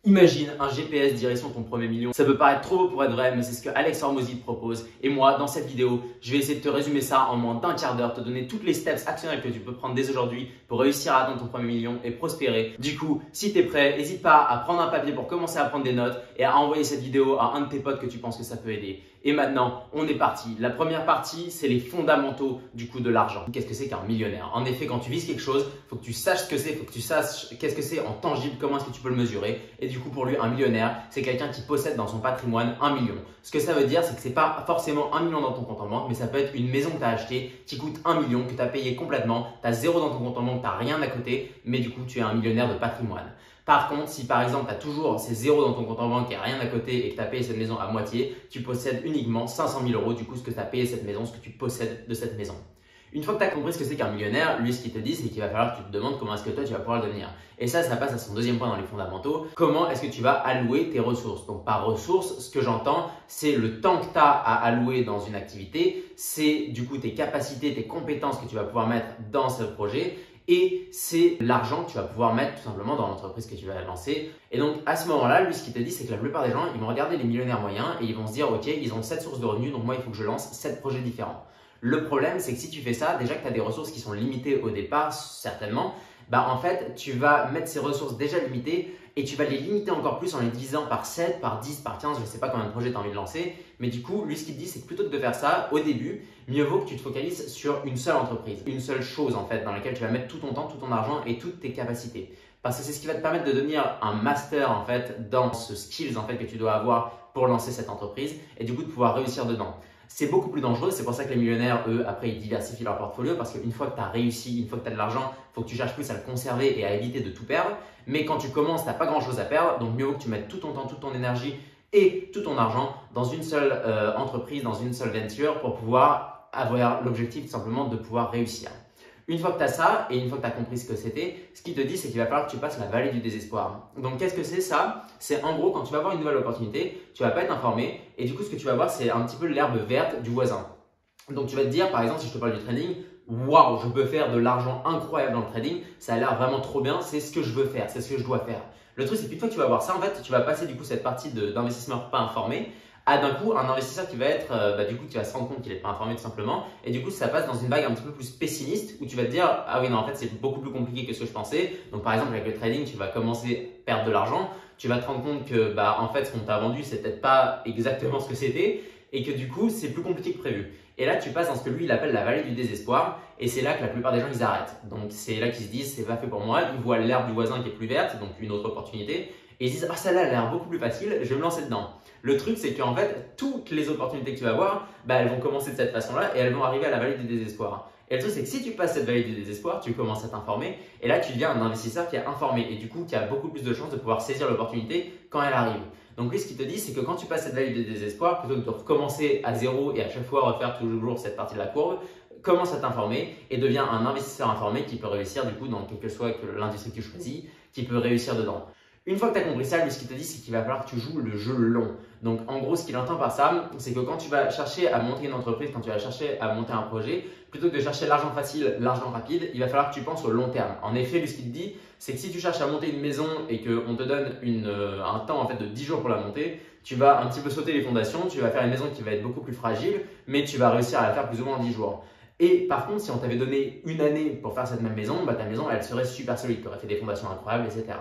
Imagine un GPS direction ton premier million. Ça peut paraître trop beau pour être vrai, mais c'est ce que Alex Hormozi te propose. Et moi, dans cette vidéo, je vais essayer de te résumer ça en moins d'un quart d'heure, te donner toutes les steps actionnels que tu peux prendre dès aujourd'hui pour réussir à atteindre ton premier million et prospérer. Du coup, si tu es prêt, n'hésite pas à prendre un papier pour commencer à prendre des notes et à envoyer cette vidéo à un de tes potes que tu penses que ça peut aider. Et maintenant, on est parti. La première partie, c'est les fondamentaux du coup de l'argent. Qu'est-ce que c'est qu'un millionnaire? En effet, quand tu vises quelque chose, il faut que tu saches ce que c'est, il faut que tu saches qu'est-ce que c'est en tangible, comment est-ce que tu peux le mesurer. Et du coup, pour lui, un millionnaire, c'est quelqu'un qui possède dans son patrimoine 1 million. Ce que ça veut dire, c'est que ce n'est pas forcément 1 million dans ton compte en banque, mais ça peut être une maison que tu as achetée qui coûte 1 million, que tu as payé complètement, tu as 0 dans ton compte en banque, tu n'as rien à côté, mais du coup, tu es un millionnaire de patrimoine. Par contre, si par exemple tu as toujours ces 0 dans ton compte en banque et rien à côté et que tu as payé cette maison à moitié, tu possèdes uniquement 500 000 euros du coup ce que tu as payé cette maison, ce que tu possèdes de cette maison. Une fois que tu as compris ce que c'est qu'un millionnaire, lui ce qu'il te dit c'est qu'il va falloir que tu te demandes comment est-ce que toi tu vas pouvoir le devenir. Et ça passe à son deuxième point dans les fondamentaux. Comment est-ce que tu vas allouer tes ressources? Donc par ressources, ce que j'entends, c'est le temps que tu as à allouer dans une activité, c'est du coup tes capacités, tes compétences que tu vas pouvoir mettre dans ce projet. Et c'est l'argent que tu vas pouvoir mettre tout simplement dans l'entreprise que tu vas lancer. Et donc à ce moment-là, lui ce qu'il te dit c'est que la plupart des gens ils vont regarder les millionnaires moyens et ils vont se dire ok, ils ont 7 sources de revenus donc moi il faut que je lance 7 projets différents. Le problème c'est que si tu fais ça, déjà que tu as des ressources qui sont limitées au départ certainement, en fait tu vas mettre ces ressources déjà limitées et tu vas les limiter encore plus en les divisant par 7, par 10, par 15, je ne sais pas combien de projets tu as envie de lancer. Mais du coup, lui ce qu'il te dit c'est que plutôt que de faire ça au début, mieux vaut que tu te focalises sur une seule entreprise, une seule chose en fait dans laquelle tu vas mettre tout ton temps, tout ton argent et toutes tes capacités. Parce que c'est ce qui va te permettre de devenir un master en fait dans ce skills en fait que tu dois avoir pour lancer cette entreprise et du coup de pouvoir réussir dedans. C'est beaucoup plus dangereux, c'est pour ça que les millionnaires, eux, après, ils diversifient leur portfolio parce qu'une fois que tu as réussi, une fois que tu as de l'argent, il faut que tu cherches plus à le conserver et à éviter de tout perdre. Mais quand tu commences, tu n'as pas grand-chose à perdre, donc mieux vaut que tu mettes tout ton temps, toute ton énergie et tout ton argent dans une seule entreprise, dans une seule venture pour pouvoir avoir l'objectif tout simplement de pouvoir réussir. Une fois que tu as ça et une fois que tu as compris ce que c'était, ce qu'il te dit, c'est qu'il va falloir que tu passes la vallée du désespoir. Donc, qu'est-ce que c'est ça? C'est en gros, quand tu vas avoir une nouvelle opportunité, tu ne vas pas être informé et du coup, ce que tu vas voir, c'est un petit peu l'herbe verte du voisin. Donc, tu vas te dire, par exemple, si je te parle du trading, waouh, je peux faire de l'argent incroyable dans le trading, ça a l'air vraiment trop bien, c'est ce que je veux faire, c'est ce que je dois faire. Le truc, c'est qu'une fois que tu vas voir ça, en fait, tu vas passer du coup cette partie d'investisseur pas informé à d'un coup un investisseur qui va être, du coup, qui va se rendre compte qu'il n'est pas informé tout simplement. Et du coup, ça passe dans une vague un petit peu plus pessimiste où tu vas te dire, ah oui, non, en fait, c'est beaucoup plus compliqué que ce que je pensais. Donc, par exemple, avec le trading, tu vas commencer à perdre de l'argent. Tu vas te rendre compte que, en fait, ce qu'on t'a vendu, c'est peut-être pas exactement ce que c'était et que du coup, c'est plus compliqué que prévu. Et là, tu passes dans ce que lui, il appelle la vallée du désespoir. Et c'est là que la plupart des gens, ils arrêtent. Donc, c'est là qu'ils se disent, c'est pas fait pour moi. Ils voient l'herbe du voisin qui est plus verte, donc une autre opportunité. Et ils disent, ah, celle-là, elle a l'air beaucoup plus facile, je vais me lancer dedans. Le truc, c'est qu'en fait, toutes les opportunités que tu vas avoir, elles vont commencer de cette façon-là et elles vont arriver à la vallée du désespoir. Et le truc, c'est que si tu passes cette vallée du désespoir, tu commences à t'informer et là, tu deviens un investisseur qui est informé et du coup, qui a beaucoup plus de chances de pouvoir saisir l'opportunité quand elle arrive. Donc lui, ce qu'il te dit, c'est que quand tu passes cette vallée du désespoir, plutôt que de recommencer à zéro et à chaque fois refaire toujours cette partie de la courbe, commence à t'informer et deviens un investisseur informé qui peut réussir du coup dans quelle que soit l'industrie que tu choisis, qui peut réussir dedans. Une fois que tu as compris ça, lui, ce qu'il te dit, c'est qu'il va falloir que tu joues le jeu long. Donc, en gros, ce qu'il entend par ça, c'est que quand tu vas chercher à monter une entreprise, quand tu vas chercher à monter un projet, plutôt que de chercher l'argent facile, l'argent rapide, il va falloir que tu penses au long terme. En effet, lui, ce qu'il te dit, c'est que si tu cherches à monter une maison et qu'on te donne un temps en fait, de 10 jours pour la monter, tu vas un petit peu sauter les fondations, tu vas faire une maison qui va être beaucoup plus fragile, mais tu vas réussir à la faire plus ou moins en 10 jours. Et par contre, si on t'avait donné une année pour faire cette même maison, ta maison, elle serait super solide. Tu aurais fait des fondations incroyables, etc.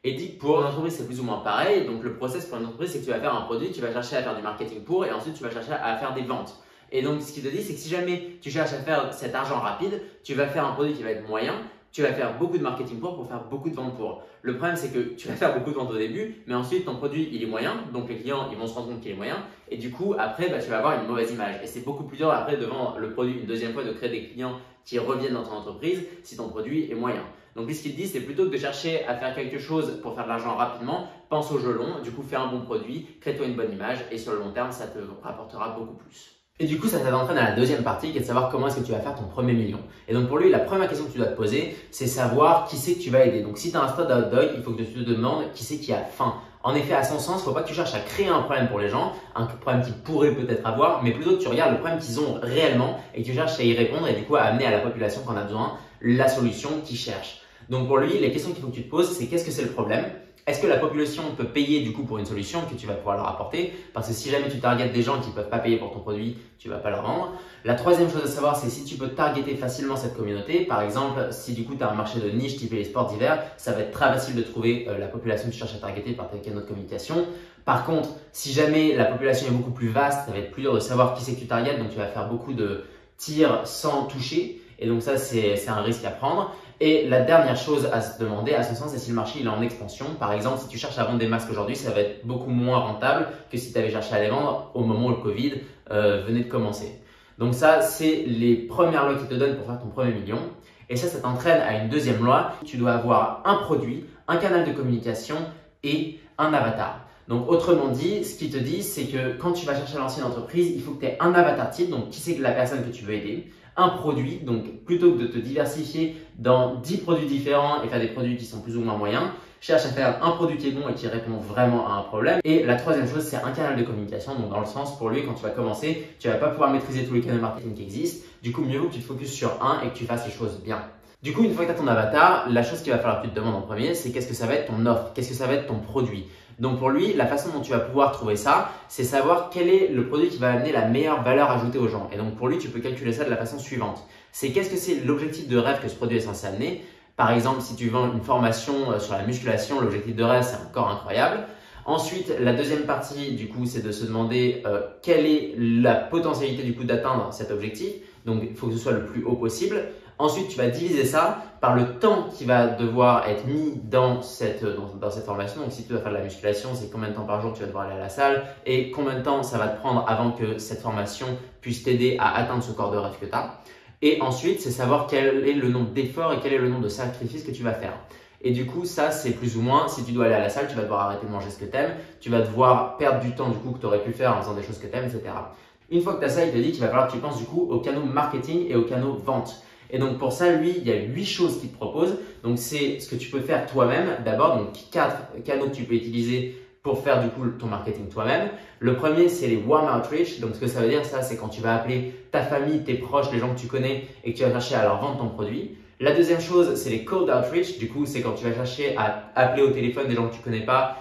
Et dit que pour une entreprise, c'est plus ou moins pareil. Donc, le process pour une entreprise, c'est que tu vas faire un produit, tu vas chercher à faire du marketing pour et ensuite, tu vas chercher à faire des ventes. Et donc, ce qu'il te dit, c'est que si jamais tu cherches à faire cet argent rapide, tu vas faire un produit qui va être moyen, tu vas faire beaucoup de marketing pour faire beaucoup de ventes pour. Le problème, c'est que tu vas faire beaucoup de ventes au début, mais ensuite, ton produit, il est moyen. Donc, les clients, ils vont se rendre compte qu'il est moyen. Et du coup, après, tu vas avoir une mauvaise image. Et c'est beaucoup plus dur après, devant le produit, une deuxième fois, de créer des clients qui reviennent dans ton entreprise si ton produit est moyen. Donc, lui, ce qu'il dit, c'est plutôt que de chercher à faire quelque chose pour faire de l'argent rapidement, pense au jeu long, du coup, fais un bon produit, crée-toi une bonne image et sur le long terme, ça te rapportera beaucoup plus. Et du coup, ça t'entraîne à la deuxième partie qui est de savoir comment est-ce que tu vas faire ton premier million. Et donc, pour lui, la première question que tu dois te poser, c'est savoir qui c'est que tu vas aider. Donc, si tu as un stade hot dog, il faut que tu te demandes qui c'est qui a faim. En effet, à son sens, il ne faut pas que tu cherches à créer un problème pour les gens, un problème qu'ils pourraient peut-être avoir, mais plutôt que tu regardes le problème qu'ils ont réellement et que tu cherches à y répondre et du coup à amener à la population qui en a besoin la solution qu'ils cherchent. Donc pour lui, les questions qu'il faut que tu te poses, c'est qu'est-ce que c'est le problème? Est-ce que la population peut payer du coup pour une solution que tu vas pouvoir leur apporter? Parce que si jamais tu targetes des gens qui ne peuvent pas payer pour ton produit, tu ne vas pas leur vendre. La troisième chose à savoir, c'est si tu peux targeter facilement cette communauté. Par exemple, si du coup tu as un marché de niche type les sports d'hiver, ça va être très facile de trouver la population que tu cherches à targeter par tes canaux de communication. Par contre, si jamais la population est beaucoup plus vaste, ça va être plus dur de savoir qui c'est que tu targetes, donc tu vas faire beaucoup de tirs sans toucher. Et donc ça, c'est un risque à prendre. Et la dernière chose à se demander, à ce sens, c'est si le marché il est en expansion. Par exemple, si tu cherches à vendre des masques aujourd'hui, ça va être beaucoup moins rentable que si tu avais cherché à les vendre au moment où le Covid venait de commencer. Donc ça, c'est les premières lois qui te donnent pour faire ton premier million. Et ça t'entraîne à une deuxième loi. Tu dois avoir un produit, un canal de communication et un avatar. Donc autrement dit, ce qui te dit, c'est que quand tu vas chercher à lancer une entreprise, il faut que tu aies un avatar type, donc qui c'est que la personne que tu veux aider, un produit, donc plutôt que de te diversifier dans 10 produits différents et faire des produits qui sont plus ou moins moyens, cherche à faire un produit qui est bon et qui répond vraiment à un problème. Et la troisième chose, c'est un canal de communication, donc dans le sens, pour lui, quand tu vas commencer, tu ne vas pas pouvoir maîtriser tous les canaux marketing qui existent. Du coup, mieux vaut que tu te focuses sur un et que tu fasses les choses bien. Du coup, une fois que tu as ton avatar, la chose qu'il va falloir que tu te demandes en premier, c'est qu'est-ce que ça va être ton offre, qu'est-ce que ça va être ton produit. Donc pour lui, la façon dont tu vas pouvoir trouver ça, c'est savoir quel est le produit qui va amener la meilleure valeur ajoutée aux gens. Et donc pour lui, tu peux calculer ça de la façon suivante. C'est qu'est-ce que c'est l'objectif de rêve que ce produit est censé amener. Par exemple, si tu vends une formation sur la musculation, l'objectif de rêve, c'est un corps incroyable. Ensuite, la deuxième partie, du coup, c'est de se demander quelle est la potentialité du coup d'atteindre cet objectif. Donc, il faut que ce soit le plus haut possible. Ensuite, tu vas diviser ça par le temps qui va devoir être mis dans cette formation. Donc, si tu dois faire de la musculation, c'est combien de temps par jour tu vas devoir aller à la salle et combien de temps ça va te prendre avant que cette formation puisse t'aider à atteindre ce corps de rêve que tu as. Et ensuite, c'est savoir quel est le nombre d'efforts et quel est le nombre de sacrifices que tu vas faire. Et du coup, ça, c'est plus ou moins, si tu dois aller à la salle, tu vas devoir arrêter de manger ce que tu aimes, tu vas devoir perdre du temps du coup que tu aurais pu faire en faisant des choses que tu aimes, etc. Une fois que tu as ça, il te dit qu'il va falloir que tu penses du coup aux canaux marketing et aux canaux vente. Et donc pour ça, lui, il y a 8 choses qu'il te propose. Donc c'est ce que tu peux faire toi-même d'abord, donc 4 canaux que tu peux utiliser pour faire du coup ton marketing toi-même. Le premier, c'est les warm outreach. Donc ce que ça veut dire, ça, c'est quand tu vas appeler ta famille, tes proches, les gens que tu connais et que tu vas chercher à leur vendre ton produit. La deuxième chose, c'est les cold outreach. Du coup, c'est quand tu vas chercher à appeler au téléphone des gens que tu connais pas,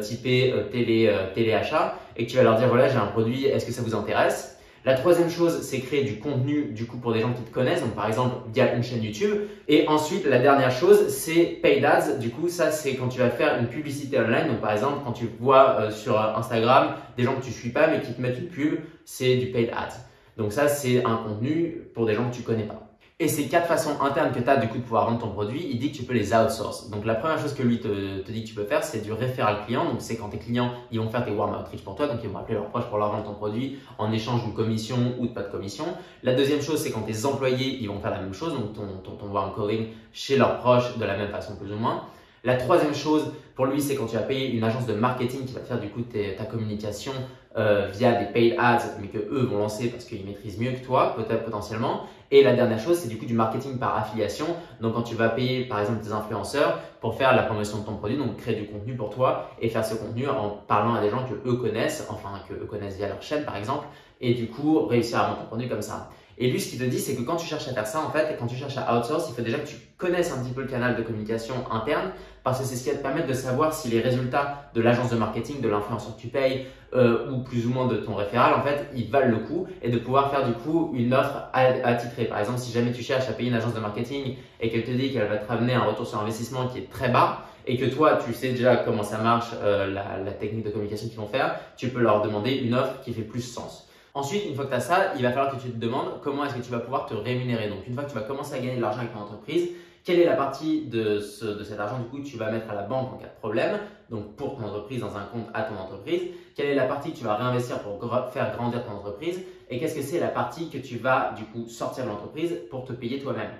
typer téléachat, et que tu vas leur dire voilà, j'ai un produit, est-ce que ça vous intéresse? La troisième chose, c'est créer du contenu du coup pour des gens qui te connaissent, donc par exemple via une chaîne YouTube. Et ensuite, la dernière chose, c'est paid ads. Du coup, ça c'est quand tu vas faire une publicité online. Donc par exemple, quand tu vois sur Instagram des gens que tu suis pas mais qui te mettent une pub, c'est du paid ads. Donc ça, c'est un contenu pour des gens que tu connais pas. Et ces 4 façons internes que tu as du coup de pouvoir vendre ton produit, il dit que tu peux les outsource. Donc la première chose que lui te dit que tu peux faire, c'est du référal client. Donc c'est quand tes clients ils vont faire tes warm outreach pour toi, donc ils vont appeler leurs proches pour leur vendre ton produit en échange d'une commission ou de pas de commission. La deuxième chose, c'est quand tes employés ils vont faire la même chose, donc ton warm calling chez leurs proches de la même façon plus ou moins. La troisième chose pour lui, c'est quand tu vas payer une agence de marketing qui va te faire du coup ta communication via des paid ads, mais que eux vont lancer parce qu'ils maîtrisent mieux que toi, peut-être potentiellement. Et la dernière chose, c'est du coup du marketing par affiliation. Donc quand tu vas payer par exemple des influenceurs pour faire la promotion de ton produit, donc créer du contenu pour toi et faire ce contenu en parlant à des gens que eux connaissent, enfin que eux connaissent via leur chaîne par exemple, et du coup réussir à vendre ton produit comme ça. Et lui, ce qu'il te dit, c'est que quand tu cherches à faire ça, en fait, quand tu cherches à outsource, il faut déjà que tu connaisses un petit peu le canal de communication interne parce que c'est ce qui va te permettre de savoir si les résultats de l'agence de marketing, de l'influenceur que tu payes ou plus ou moins de ton référal, en fait, ils valent le coup et de pouvoir faire du coup une offre attitrée. Par exemple, si jamais tu cherches à payer une agence de marketing et qu'elle te dit qu'elle va te ramener un retour sur investissement qui est très bas, et que toi, tu sais déjà comment ça marche, la technique de communication qu'ils vont faire, tu peux leur demander une offre qui fait plus sens. Ensuite, une fois que tu as ça, il va falloir que tu te demandes comment est-ce que tu vas pouvoir te rémunérer. Donc, une fois que tu vas commencer à gagner de l'argent avec ton entreprise, quelle est la partie de cet argent du coup que tu vas mettre à la banque en cas de problème, donc pour ton entreprise dans un compte à ton entreprise, quelle est la partie que tu vas réinvestir pour faire grandir ton entreprise et qu'est-ce que c'est la partie que tu vas du coup sortir de l'entreprise pour te payer toi-même.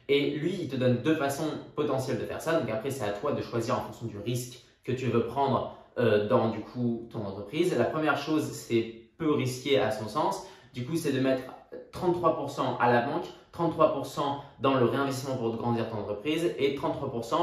Et lui, il te donne 2 façons potentielles de faire ça. Donc après, c'est à toi de choisir en fonction du risque que tu veux prendre dans du coup ton entreprise. La première chose, c'est peu risqué à son sens. Du coup, c'est de mettre 33% à la banque, 33% dans le réinvestissement pour grandir ton entreprise et 33%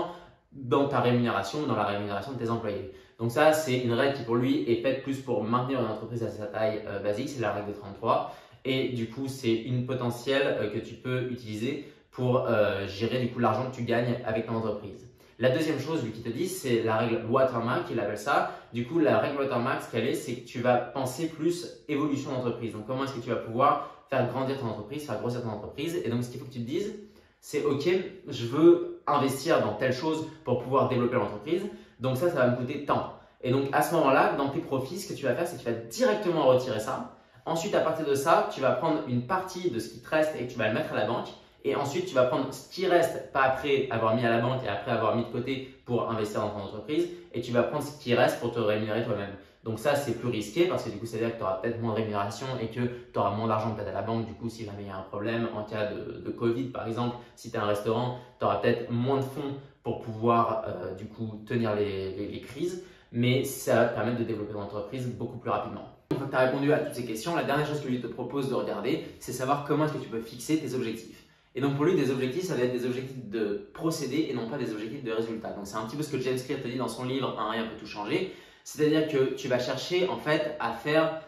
dans ta rémunération, dans la rémunération de tes employés. Donc ça, c'est une règle qui pour lui est faite plus pour maintenir une entreprise à sa taille basique, c'est la règle des 33. Et du coup, c'est une potentielle que tu peux utiliser pour gérer du coup l'argent que tu gagnes avec ton entreprise. La deuxième chose, lui, qui te dit, c'est la règle Watermark, il appelle ça. Du coup, la règle Watermark, ce qu'elle est, c'est que tu vas penser plus évolution d'entreprise. Donc, comment est-ce que tu vas pouvoir faire grandir ton entreprise, faire grossir ton entreprise. Et donc, ce qu'il faut que tu te dises, c'est OK, je veux investir dans telle chose pour pouvoir développer l'entreprise. Donc, ça va me coûter tant. Et donc, à ce moment-là, dans tes profits, ce que tu vas faire, c'est que tu vas directement retirer ça. Ensuite, à partir de ça, tu vas prendre une partie de ce qui te reste et tu vas le mettre à la banque. Et ensuite, tu vas prendre ce qui reste, pas après avoir mis à la banque et après avoir mis de côté pour investir dans ton entreprise. Et tu vas prendre ce qui reste pour te rémunérer toi-même. Donc ça, c'est plus risqué parce que du coup, ça veut dire que tu auras peut-être moins de rémunération et que tu auras moins d'argent peut-être à la banque. Du coup, si jamais il y a un problème en cas de Covid, par exemple, si tu es un restaurant, tu auras peut-être moins de fonds pour pouvoir du coup tenir les crises. Mais ça va te permettre de développer ton entreprise beaucoup plus rapidement. Une fois que tu as répondu à toutes ces questions, la dernière chose que je te propose de regarder, c'est savoir comment est-ce que tu peux fixer tes objectifs. Et donc pour lui, des objectifs, ça va être des objectifs de procédé et non pas des objectifs de résultat. Donc c'est un petit peu ce que James Clear te dit dans son livre « Un rien peut tout changer ». C'est-à-dire que tu vas chercher en fait à faire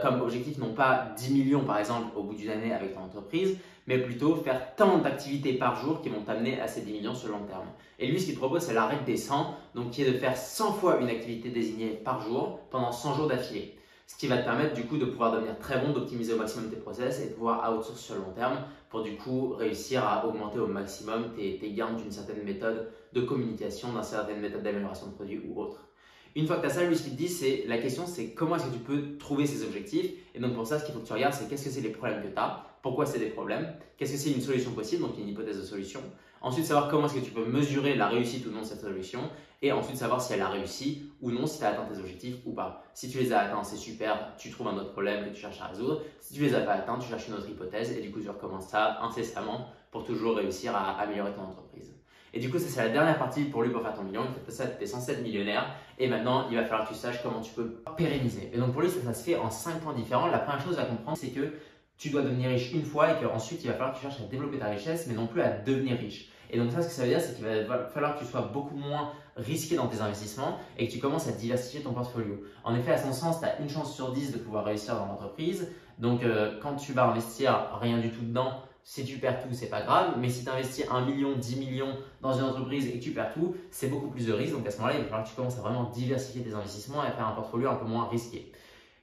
comme objectif non pas 10 millions par exemple au bout d'une année avec ton entreprise, mais plutôt faire tant d'activités par jour qui vont t'amener à ces 10 millions sur le long terme. Et lui, ce qu'il te propose, c'est la règle des 100, donc qui est de faire 100 fois une activité désignée par jour pendant 100 jours d'affilée. Ce qui va te permettre du coup de pouvoir devenir très bon, d'optimiser au maximum tes process et de pouvoir outsource sur le long terme pour du coup réussir à augmenter au maximum tes gains d'une certaine méthode de communication, d'une certaine méthode d'amélioration de produit ou autre. Une fois que tu as ça, lui, ce qu'il te dit, c'est la question, c'est comment est-ce que tu peux trouver ces objectifs. Et donc pour ça, ce qu'il faut que tu regardes, c'est qu'est-ce que c'est les problèmes que tu as, pourquoi c'est des problèmes, qu'est-ce que c'est une solution possible, donc une hypothèse de solution. Ensuite, savoir comment est-ce que tu peux mesurer la réussite ou non de cette solution. Et ensuite, savoir si elle a réussi ou non, si tu as atteint tes objectifs ou pas. Si tu les as atteints, c'est super, tu trouves un autre problème que tu cherches à résoudre. Si tu les as pas atteints, tu cherches une autre hypothèse et du coup, tu recommences ça incessamment pour toujours réussir à améliorer ton entreprise. Et du coup, ça c'est la dernière partie pour lui pour faire ton million. Une fois que ça, tu es censé être millionnaire. Et maintenant, il va falloir que tu saches comment tu peux pérenniser. Et donc pour lui, ça se fait en 5 points différents. La première chose à comprendre, c'est que tu dois devenir riche une fois et qu'ensuite, il va falloir que tu cherches à développer ta richesse, mais non plus à devenir riche. Et donc ça, ce que ça veut dire, c'est qu'il va falloir que tu sois beaucoup moins risqué dans tes investissements et que tu commences à diversifier ton portfolio. En effet, à son sens, tu as une chance sur 10 de pouvoir réussir dans l'entreprise. Donc quand tu vas investir rien du tout dedans, si tu perds tout, c'est pas grave. Mais si tu investis 1 million, 10 millions dans une entreprise et que tu perds tout, c'est beaucoup plus de risque. Donc à ce moment-là, il va falloir que tu commences à vraiment diversifier tes investissements et à faire un portfolio un peu moins risqué.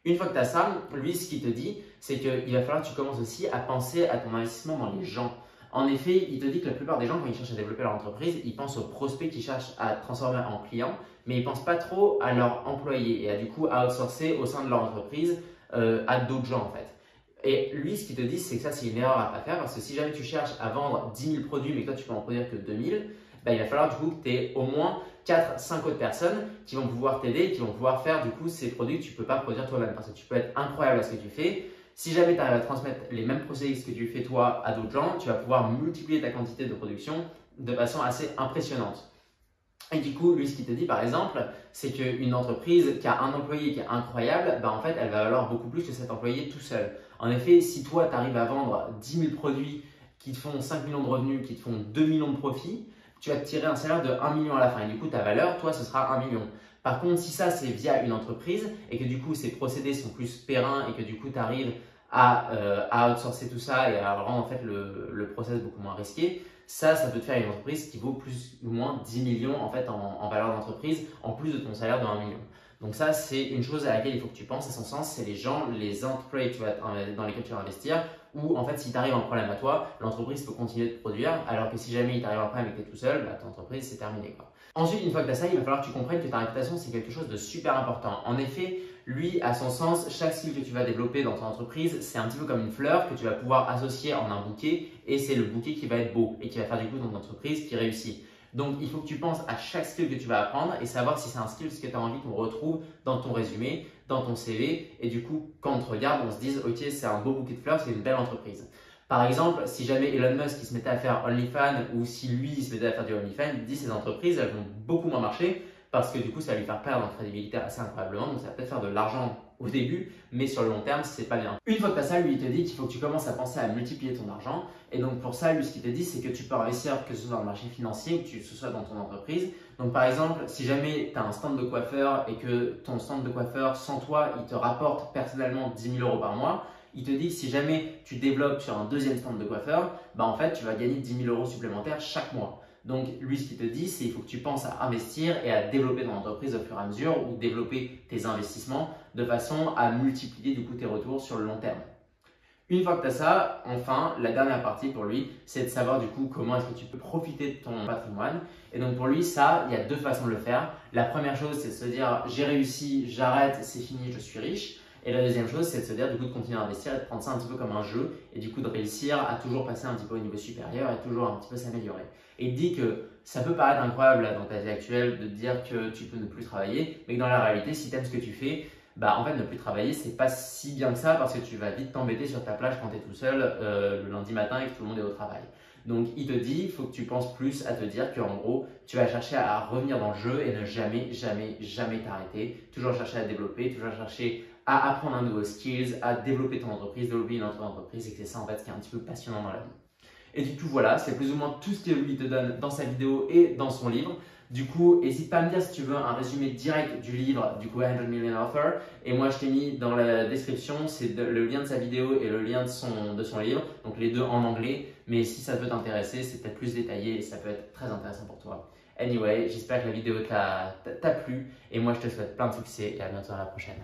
Une fois que tu as ça, lui, ce qu'il te dit, c'est qu'il va falloir que tu commences aussi à penser à ton investissement dans les gens. En effet, il te dit que la plupart des gens, quand ils cherchent à développer leur entreprise, ils pensent aux prospects qui cherchent à transformer en clients, mais ils ne pensent pas trop à leurs employés et à du coup à outsourcer au sein de leur entreprise à d'autres gens en fait. Et lui, ce qu'il te dit, c'est que ça, c'est une erreur à ne pas faire parce que si jamais tu cherches à vendre 10 000 produits, mais que toi, tu peux en produire que 2 000, bah, il va falloir du coup que tu aies au moins 4-5 autres personnes qui vont pouvoir t'aider et qui vont pouvoir faire du coup ces produits que tu ne peux pas produire toi-même parce que tu peux être incroyable à ce que tu fais. Si jamais tu arrives à transmettre les mêmes procédés que tu fais toi à d'autres gens, tu vas pouvoir multiplier ta quantité de production de façon assez impressionnante. Et du coup, lui, ce qu'il te dit par exemple, c'est qu'une entreprise qui a un employé qui est incroyable, bah, en fait, elle va valoir beaucoup plus que cet employé tout seul. En effet, si toi, tu arrives à vendre 10 000 produits qui te font 5 millions de revenus, qui te font 2 millions de profits, tu vas te tirer un salaire de 1 million à la fin. Et du coup, ta valeur, toi, ce sera 1 million. Par contre, si ça, c'est via une entreprise et que du coup, ces procédés sont plus périns et que du coup, tu arrives à outsourcer tout ça et à rendre en fait le process beaucoup moins risqué, ça peut te faire une entreprise qui vaut plus ou moins 10 millions en fait en valeur d'entreprise en plus de ton salaire de 1 million. Donc ça, c'est une chose à laquelle il faut que tu penses à son sens, c'est les gens, les employés dans lesquels tu vas investir ou en fait si tu arrives un problème à toi, l'entreprise peut continuer de produire alors que si jamais il t'arrive un problème et que tu es tout seul, bah, ton entreprise c'est terminé quoi. Ensuite, une fois que tu as ça, il va falloir que tu comprennes que ta réputation c'est quelque chose de super important. En effet, lui, à son sens, chaque skill que tu vas développer dans ton entreprise, c'est un petit peu comme une fleur que tu vas pouvoir associer en un bouquet et c'est le bouquet qui va être beau et qui va faire du coup ton entreprise qui réussit. Donc, il faut que tu penses à chaque skill que tu vas apprendre et savoir si c'est un skill que tu as envie qu'on retrouve dans ton résumé, dans ton CV. Et du coup, quand on te regarde, on se dise « Ok, c'est un beau bouquet de fleurs, c'est une belle entreprise ». Par exemple, si jamais Elon Musk il se mettait à faire OnlyFans ou si lui il se mettait à faire du OnlyFans, il dit ces entreprises elles vont beaucoup moins marcher parce que du coup ça va lui faire perdre en crédibilité assez incroyablement. Donc ça va peut-être faire de l'argent au début, mais sur le long terme, c'est pas bien. Une fois que tu as ça, lui il te dit qu'il faut que tu commences à penser à multiplier ton argent. Et donc pour ça, lui ce qu'il te dit, c'est que tu peux investir que ce soit dans le marché financier ou que ce soit dans ton entreprise. Donc par exemple, si jamais tu as un stand de coiffeur et que ton stand de coiffeur, sans toi, il te rapporte personnellement 10 000 € par mois, il te dit que si jamais tu développes sur un deuxième stand de coiffeur, bah en fait, tu vas gagner 10 000 € supplémentaires chaque mois. Donc lui, ce qu'il te dit, c'est qu'il faut que tu penses à investir et à développer ton entreprise au fur et à mesure ou développer tes investissements de façon à multiplier du coup tes retours sur le long terme. Une fois que tu as ça, enfin, la dernière partie pour lui, c'est de savoir du coup comment est-ce que tu peux profiter de ton patrimoine. Et donc pour lui, ça, il y a deux façons de le faire. La première chose, c'est de se dire j'ai réussi, j'arrête, c'est fini, je suis riche. Et la deuxième chose, c'est de se dire du coup de continuer à investir et de prendre ça un petit peu comme un jeu et du coup de réussir à toujours passer un petit peu au niveau supérieur et toujours un petit peu s'améliorer. Et il dit que ça peut paraître incroyable là, dans ta vie actuelle de te dire que tu peux ne plus travailler, mais que dans la réalité, si tu aimes ce que tu fais, bah en fait ne plus travailler c'est pas si bien que ça parce que tu vas vite t'embêter sur ta plage quand tu es tout seul le lundi matin et que tout le monde est au travail. Donc il te dit, il faut que tu penses plus à te dire qu'en gros tu vas chercher à revenir dans le jeu et ne jamais t'arrêter, toujours chercher à développer, toujours chercher à apprendre un nouveau skills, à développer ton entreprise, développer une autre entreprise et que c'est ça en fait qui est un petit peu passionnant dans la vie. Et du coup voilà, c'est plus ou moins tout ce que lui te donne dans sa vidéo et dans son livre. Du coup, n'hésite pas à me dire si tu veux un résumé direct du livre, du coup 100 Million Author. Et moi, je t'ai mis dans la description, c'est le lien de sa vidéo et le lien de son livre. Donc les deux en anglais. Mais si ça peut t'intéresser, c'est peut-être plus détaillé et ça peut être très intéressant pour toi. Anyway, j'espère que la vidéo t'a plu. Et moi, je te souhaite plein de succès et à bientôt dans la prochaine.